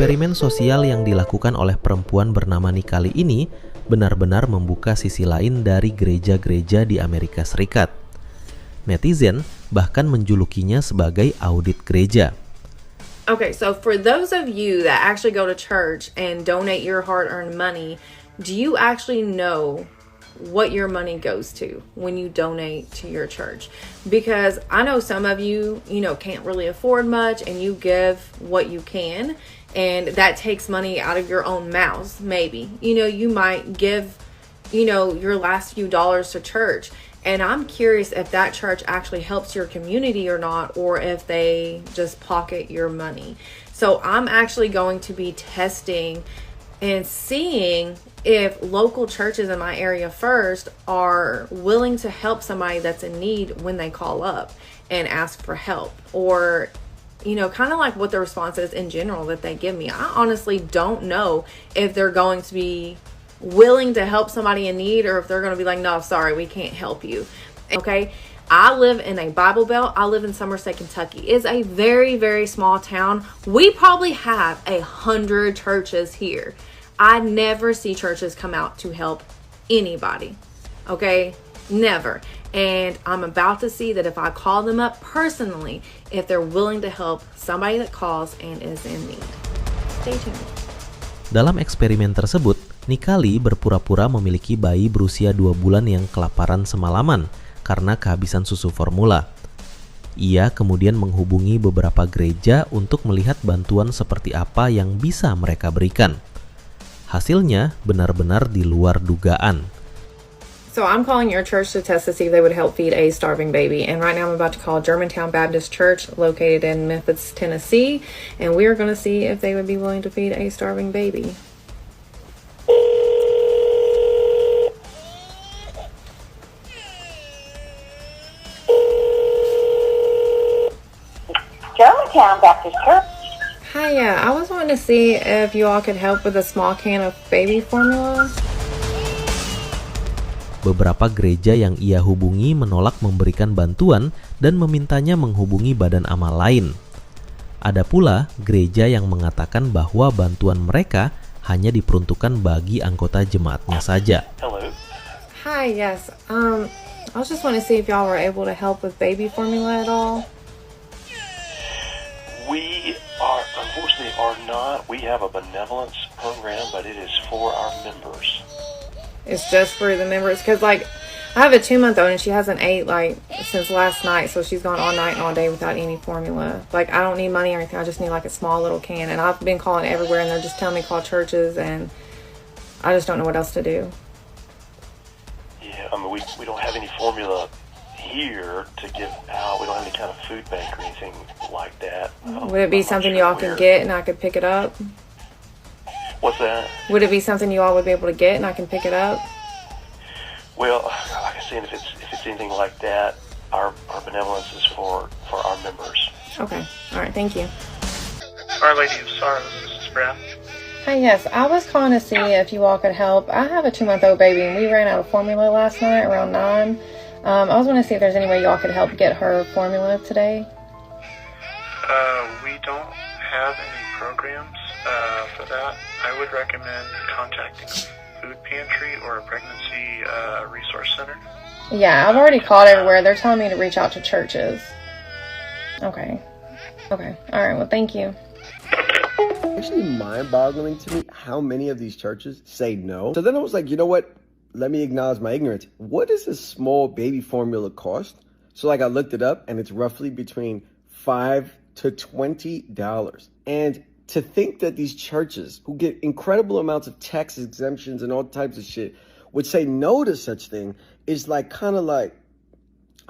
Eksperimen sosial yang dilakukan oleh perempuan bernama Nikali ini benar-benar membuka sisi lain dari gereja-gereja di Amerika Serikat. Netizen bahkan menjulukinya sebagai audit gereja. Okay, so for those of you that actually go to church and donate your hard-earned money, do you actually know what your money goes to when you donate to your church? Because I know some of you, can't really afford much and you give what you can, and that takes money out of your own mouths, maybe. You might give, your last few dollars to church. And I'm curious if that church actually helps your community or not, or if they just pocket your money. So I'm actually going to be testing and seeing if local churches in my area first are willing to help somebody that's in need when they call up and ask for help, or kind of like what the response is in general that they give me. I honestly don't know if they're going to be willing to help somebody in need, or if they're going to be like, no, sorry, we can't help you. Okay, I live in a Bible Belt. I live in Somerset, Kentucky. It's a very, very small town. We probably have 100 churches here. I never see churches come out to help anybody. Okay, never. And I'm about to see that if I call them up personally, if they're willing to help somebody that calls and is in need. Stay tuned. Dalam eksperimen tersebut, Nikali berpura-pura memiliki bayi berusia 2 bulan yang kelaparan semalaman karena kehabisan susu formula. Ia kemudian menghubungi beberapa gereja untuk melihat bantuan seperti apa yang bisa mereka berikan. Hasilnya benar-benar di luar dugaan. So I'm calling your church to test to see if they would help feed a starving baby. And right now I'm about to call Germantown Baptist Church located in Memphis, Tennessee. And we are going to see if they would be willing to feed a starving baby. Germantown Baptist Church. Hiya, I was wanting to see if you all could help with a small can of baby formula. Beberapa gereja yang ia hubungi menolak memberikan bantuan dan memintanya menghubungi badan amal lain. Ada pula gereja yang mengatakan bahwa bantuan mereka hanya diperuntukkan bagi anggota jemaatnya saja. Hello. Hi, yes. I was just wanting to see if y'all were able to help with baby formula at all. We unfortunately are not. We have a benevolence program, but it is for our members. It's just for the members, because I have a 2-month-old and she hasn't ate since last night, so she's gone all night and all day without any formula. I don't need money or anything. I just need a small little can, and I've been calling everywhere and they're just telling me call churches, and I just don't know what else to do. Yeah, we don't have any formula here to give out. We don't have any kind of food bank or anything like that. Would it be something y'all could get and I could pick it up? What's that? Would it be something you all would be able to get and I can pick it up? Well, like I said, if it's anything like that, our benevolence is for our members. Okay. All right. Thank you. Our Lady of Sorrows, this is Brad. Hi, yes. I was calling to see if you all could help. I have a 2-month-old baby and we ran out of formula last night around 9. I was wanting to see if there's any way y'all could help get her formula today. We don't have any programs for that. I would recommend contacting a food pantry or a pregnancy resource center. Yeah, I've already called everywhere. They're telling me to reach out to churches. Okay. All right. Well, thank you. It's actually mind-boggling to me how many of these churches say no. So then I was like, you know what? Let me acknowledge my ignorance. What does a small baby formula cost? So I looked it up and it's roughly between $5 to $20. And to think that these churches who get incredible amounts of tax exemptions and all types of shit would say no to such thing is kind of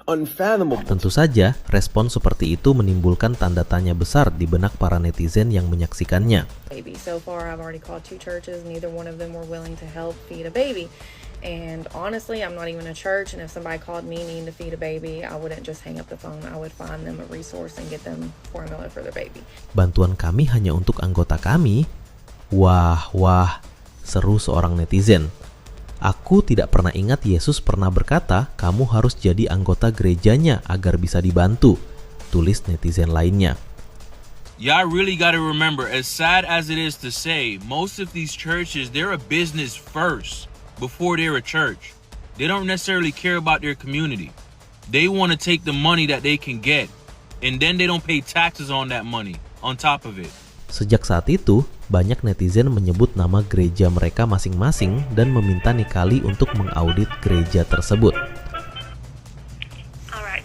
unfathomable. Tentu saja, respon seperti itu menimbulkan tanda tanya besar di benak para netizen yang menyaksikannya. So far I've already called 2 churches, neither one of them were willing to help feed a baby. And honestly, I'm not even a church, and if somebody called me needing to feed a baby, I wouldn't just hang up the phone. I would find them a resource and get them formula for their baby. Bantuan kami hanya untuk anggota kami? Wah, seru seorang netizen. Aku tidak pernah ingat Yesus pernah berkata, kamu harus jadi anggota gerejanya agar bisa dibantu, tulis netizen lainnya. Y'all really got to remember, as sad as it is to say, most of these churches, they're a business first before they're a church. They don't necessarily care about their community. They want to take the money that they can get, and then they don't pay taxes on that money on top of it. Sejak saat itu, banyak netizen menyebut nama gereja mereka masing-masing dan meminta Nikali untuk mengaudit gereja tersebut. Alright,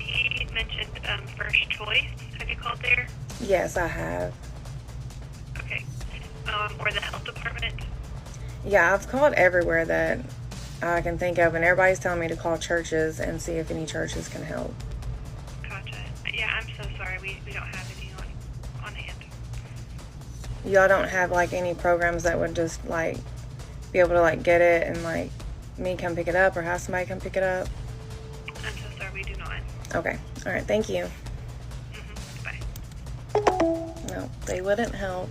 he mentioned First Choice. Have you called there? Yes, I have. Okay. Or the health department? Yeah, I've called everywhere that I can think of, and everybody's telling me to call churches and see if any churches can help. Gotcha. Yeah, I'm so sorry. We don't have any on hand. Y'all don't have like any programs that would just like be able to like get it and like me come pick it up or have somebody come pick it up? I'm so sorry. We do not. Okay. All right. Thank you. Bye. No, they wouldn't help.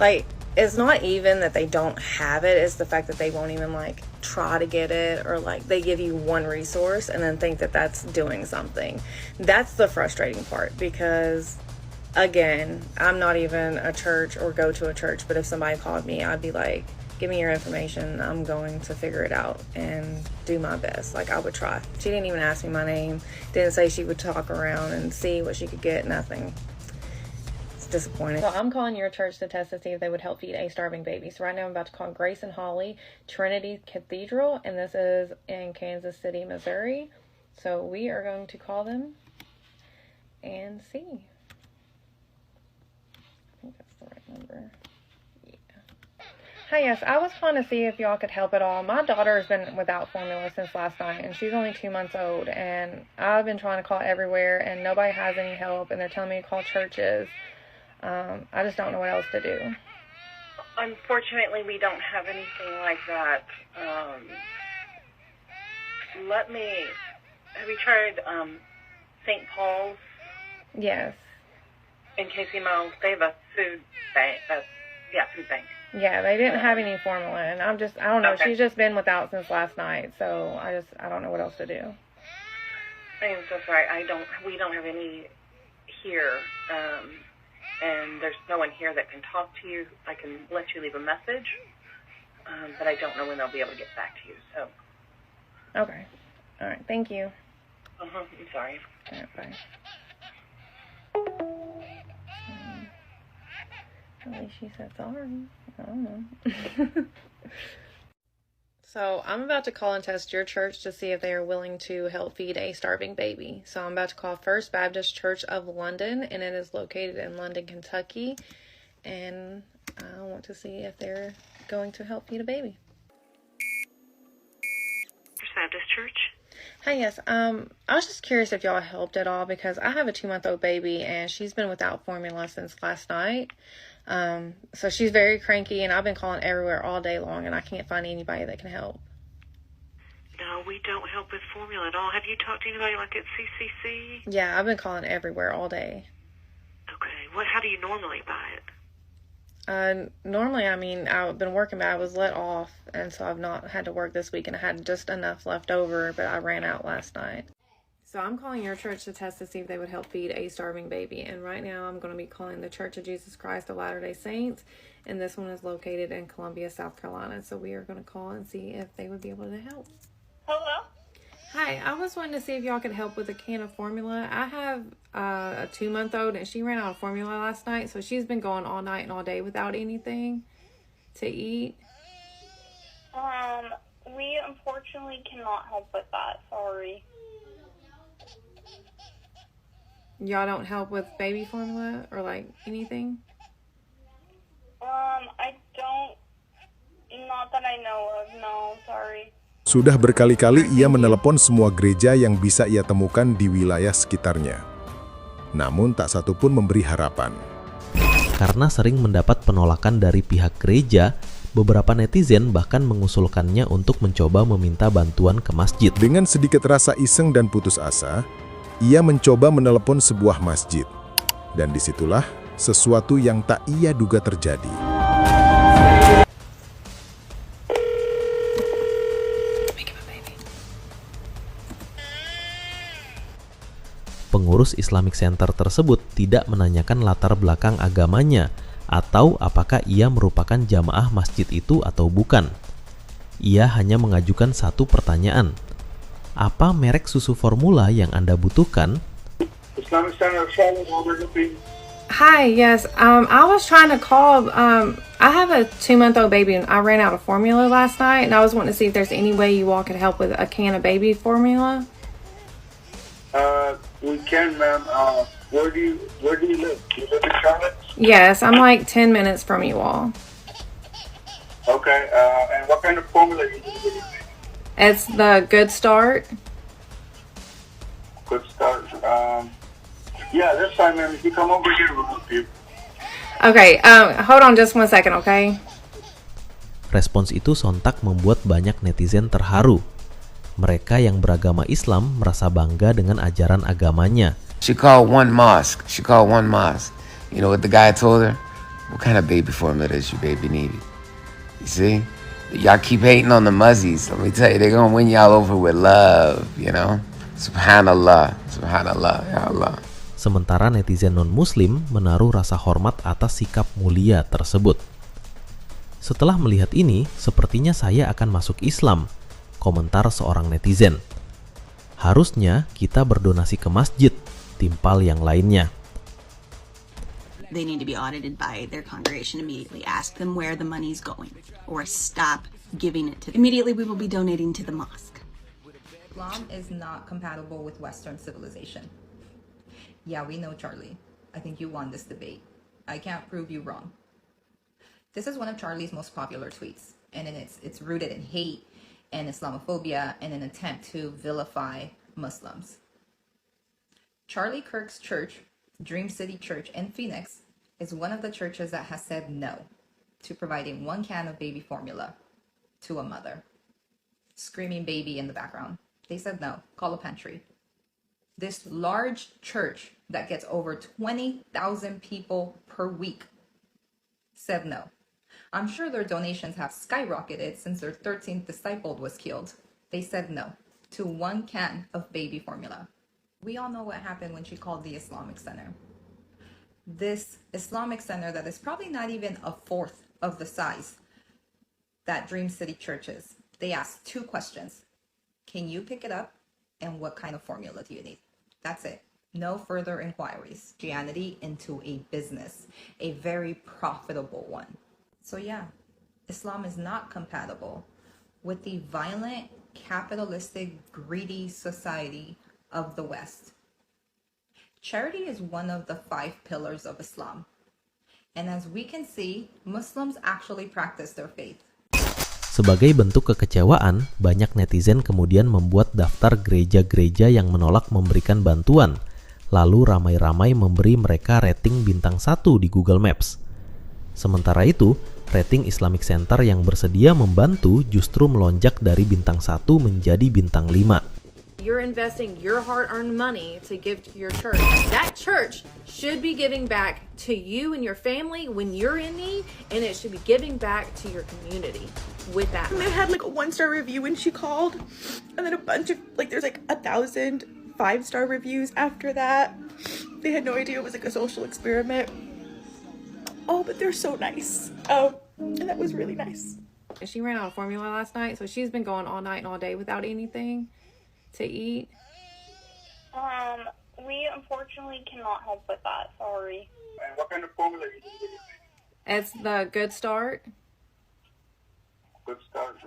Like, it's not even that they don't have it, it's the fact that they won't even like try to get it, or like they give you one resource and then think that that's doing something. That's the frustrating part, because again, I'm not even a church or go to a church, but if somebody called me, I'd be like, give me your information, I'm going to figure it out and do my best. Like, I would try. She didn't even ask me my name, didn't say she would talk around and see what she could get, nothing. Disappointed. So I'm calling your church to test to see if they would help feed a starving baby. So right now I'm about to call Grace and Holly Trinity Cathedral, and this is in Kansas City, Missouri. So we are going to call them and see. I think that's the right number. Yeah. Hi, yes, I was calling to see if y'all could help at all. My daughter has been without formula since last night, and she's only 2 months old, and I've been trying to call everywhere, and nobody has any help, and they're telling me to call churches. I just don't know what else to do. Unfortunately, we don't have anything like that. Have you tried St. Paul's? Yes. In Casey Miles, they have a food bank. Food bank. Yeah, they didn't have any formula, and I don't know. Okay. She's just been without since last night, so I don't know what else to do. I am so sorry. We don't have any here. And there's no one here that can talk to you. I can let you leave a message, but I don't know when they'll be able to get back to you. So. Okay. All right. Thank you. I'm sorry. All right. Bye. At least she said sorry. I don't know. So I'm about to call and test your church to see if they are willing to help feed a starving baby. So I'm about to call First Baptist Church of London, and it is located in London, Kentucky. And I want to see if they're going to help feed a baby. First Baptist Church? Hi, yes. I was just curious if y'all helped at all, because I have a 2-month-old baby, and she's been without formula since last night. So she's very cranky, and I've been calling everywhere all day long, and I can't find anybody that can help. No, we don't help with formula at all. Have you talked to anybody like at CCC? Yeah, I've been calling everywhere all day. Okay. How do you normally buy it? Normally, I've been working, but I was let off, and so I've not had to work this week, and I had just enough left over, but I ran out last night. So I'm calling your church to test to see if they would help feed a starving baby. And right now I'm going to be calling the Church of Jesus Christ of Latter-day Saints. And this one is located in Columbia, South Carolina. So we are going to call and see if they would be able to help. Hello? Hi, I was wanting to see if y'all could help with a can of formula. I have a 2-month-old, and she ran out of formula last night. So she's been going all night and all day without anything to eat. We unfortunately cannot help with that. Sorry. Y'all don't help with baby formula or like anything? I don't. Not that I know of. No, sorry. Sudah berkali-kali ia menelepon semua gereja yang bisa ia temukan di wilayah sekitarnya. Namun tak satu pun memberi harapan. Karena sering mendapat penolakan dari pihak gereja, beberapa netizen bahkan mengusulkannya untuk mencoba meminta bantuan ke masjid. Dengan sedikit rasa iseng dan putus asa, ia mencoba menelepon sebuah masjid. Dan disitulah sesuatu yang tak ia duga terjadi. Pengurus pengurus Islamic Center tersebut tidak menanyakan latar belakang agamanya atau apakah ia merupakan jamaah masjid itu atau bukan. Ia hanya mengajukan satu pertanyaan. Apa merek susu formula yang Anda butuhkan? Islamic Center of Charlotte, how may I help you? Hi, yes. I was trying to call. I have a 2-month-old baby, and I ran out of formula last night, and I was wanting to see if there's any way you all could help with a can of baby formula. We can, ma'am. Where do you live? Do you live in Charlotte? Yes, I'm like 10 minutes from you all. Okay. And what kind of formula you need? It's the Good Start. Good Start. Yeah, that's fine, ma'am. If you come over here, we'll help you. Okay. Hold on just 1 second, okay? Respons itu sontak membuat banyak netizen terharu. Mereka yang beragama Islam merasa bangga dengan ajaran agamanya. She called one mosque. You know what the guy told her? What kind of baby formula does your baby need? You see? Y'all keep hating on the muzzies. Let me tell you, they're gonna win y'all over with love, you know? Subhanallah. Ya Allah. Sementara netizen non-muslim menaruh rasa hormat atas sikap mulia tersebut. Setelah melihat ini, sepertinya saya akan masuk Islam, komentar seorang netizen. Harusnya kita berdonasi ke masjid, timpal yang lainnya. They need to be audited by their congregation immediately. Ask them where the money's going, or stop giving it to them. Immediately we will be donating to the mosque. Islam is not compatible with Western civilization. Yeah, we know, Charlie. I think you won this debate. I can't prove you wrong. This is one of Charlie's most popular tweets, and it's rooted in hate and Islamophobia and an attempt to vilify Muslims. Charlie Kirk's church, Dream City Church in Phoenix, is one of the churches that has said no to providing 1 can of baby formula to a mother. Screaming baby in the background. They said no. Call a pantry. This large church that gets over 20,000 people per week said no. I'm sure their donations have skyrocketed since their 13th disciple was killed. They said no to 1 can of baby formula. We all know what happened when she called the Islamic Center. This Islamic Center that is probably not even a fourth of the size that Dream City Church is. They asked 2 questions. Can you pick it up? And what kind of formula do you need? That's it. No further inquiries. Christianity into a business, a very profitable one. So yeah, Islam is not compatible with the violent, capitalistic, greedy society of the West. Charity is one of the 5 pillars of Islam. And as we can see, Muslims actually practice their faith. Sebagai bentuk kekecewaan, banyak netizen kemudian membuat daftar gereja-gereja yang menolak memberikan bantuan, lalu ramai-ramai memberi mereka rating bintang 1 di Google Maps. Sementara itu, rating Islamic Center yang bersedia membantu justru melonjak dari bintang 1 menjadi bintang 5. You're investing your hard-earned money to give to your church. That church should be giving back to you and your family when you're in need, and it should be giving back to your community with that. They had like a 1-star review when she called, and then a bunch of there's like 1,000 5-star reviews after that. They had no idea it was like a social experiment. Oh, but they're so nice. Oh, and that was really nice. She ran out of formula last night, so she's been going all night and all day without anything to eat. We unfortunately cannot help with that. Sorry. And what kind of formula you need? It's the Good Start. Good Start.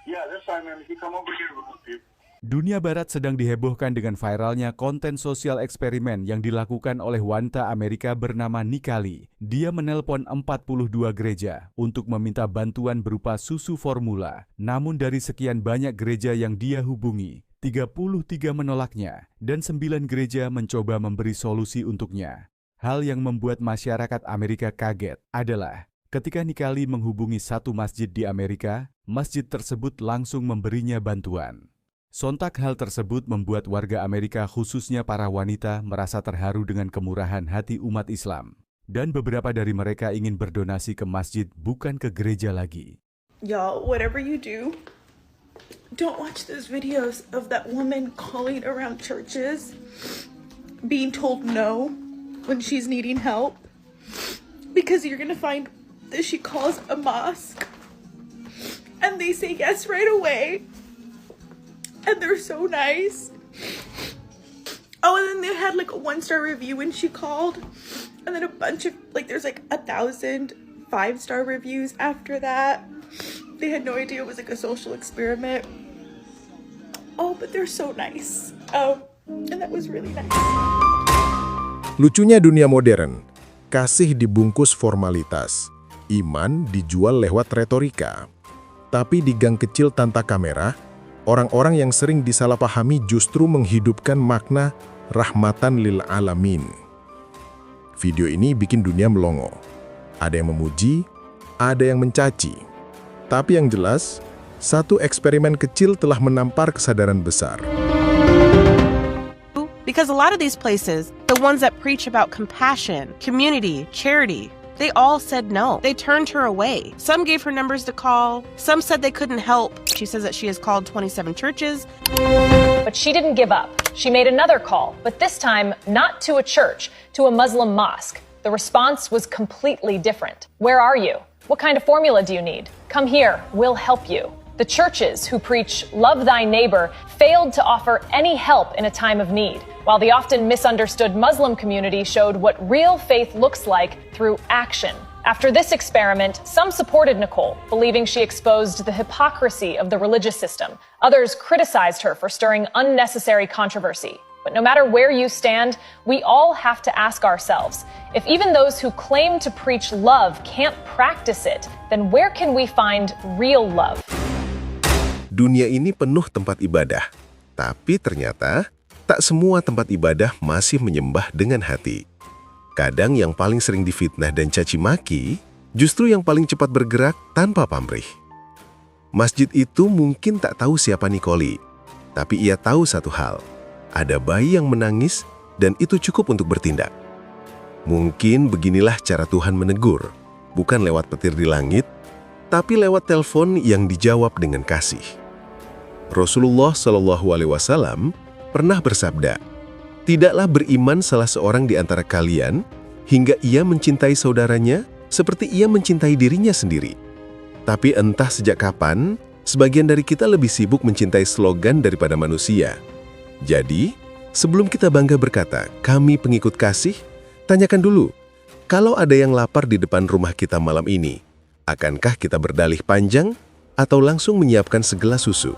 Yeah, that's fine, man. If you come over here, we'll help you. Dunia Barat sedang dihebohkan dengan viralnya konten sosial eksperimen yang dilakukan oleh wanita Amerika bernama Nikali. Dia menelpon 42 gereja untuk meminta bantuan berupa susu formula. Namun dari sekian banyak gereja yang dia hubungi, 33 menolaknya dan 9 gereja mencoba memberi solusi untuknya. Hal yang membuat masyarakat Amerika kaget adalah ketika Nikali menghubungi satu masjid di Amerika, masjid tersebut langsung memberinya bantuan. Sontak hal tersebut membuat warga Amerika khususnya para wanita merasa terharu dengan kemurahan hati umat Islam. Dan beberapa dari mereka ingin berdonasi ke masjid bukan ke gereja lagi. Y'all, whatever you do, don't watch those videos of that woman calling around churches being told no when she's needing help, because you're gonna find that she calls a mosque and they say yes right away, and they're so nice. Oh, and then they had like a 1-star review when she called, and then a bunch of there's like 1,000 5-star reviews after that. They had no idea it was like a social experiment. Oh, but they're so nice. And that was really nice. Lucunya dunia modern, kasih dibungkus formalitas, iman dijual lewat retorika. Tapi di gang kecil tanpa kamera, orang-orang yang sering disalahpahami justru menghidupkan makna rahmatan lil alamin. Video ini bikin dunia melongo. Ada yang memuji, ada yang mencaci. Tapi yang jelas, satu eksperimen kecil telah menampar kesadaran besar. Because a lot of these places, the ones that preach about compassion, community, charity, they all said no. They turned her away. Some gave her numbers to call. Some said they couldn't help. She says that she has called 27 churches. But she didn't give up. She made another call, but this time not to a church, to a Muslim mosque. The response was completely different. Where are you? What kind of formula do you need? Come here, we'll help you. The churches who preach love thy neighbor failed to offer any help in a time of need, while the often misunderstood Muslim community showed what real faith looks like through action. After this experiment, some supported Nicole, believing she exposed the hypocrisy of the religious system. Others criticized her for stirring unnecessary controversy. But no matter where you stand, we all have to ask ourselves, if even those who claim to preach love can't practice it, then where can we find real love? Dunia ini penuh tempat ibadah, tapi ternyata tak semua tempat ibadah masih menyembah dengan hati. Kadang yang paling sering difitnah dan caci maki, justru yang paling cepat bergerak tanpa pamrih. Masjid itu mungkin tak tahu siapa Nicole, tapi ia tahu satu hal, ada bayi yang menangis dan itu cukup untuk bertindak. Mungkin beginilah cara Tuhan menegur, bukan lewat petir di langit, tapi lewat telepon yang dijawab dengan kasih. Rasulullah SAW pernah bersabda, "Tidaklah beriman salah seorang di antara kalian hingga ia mencintai saudaranya seperti ia mencintai dirinya sendiri." Tapi entah sejak kapan, sebagian dari kita lebih sibuk mencintai slogan daripada manusia. Jadi, sebelum kita bangga berkata, "Kami pengikut kasih," tanyakan dulu, kalau ada yang lapar di depan rumah kita malam ini, akankah kita berdalih panjang atau langsung menyiapkan segelas susu?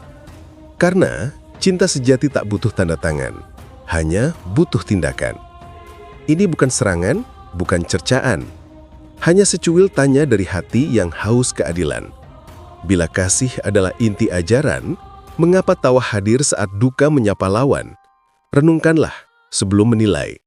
Karena cinta sejati tak butuh tanda tangan, hanya butuh tindakan. Ini bukan serangan, bukan cercaan. Hanya secuil tanya dari hati yang haus keadilan. Bila kasih adalah inti ajaran, mengapa tawa hadir saat duka menyapa lawan? Renungkanlah sebelum menilai.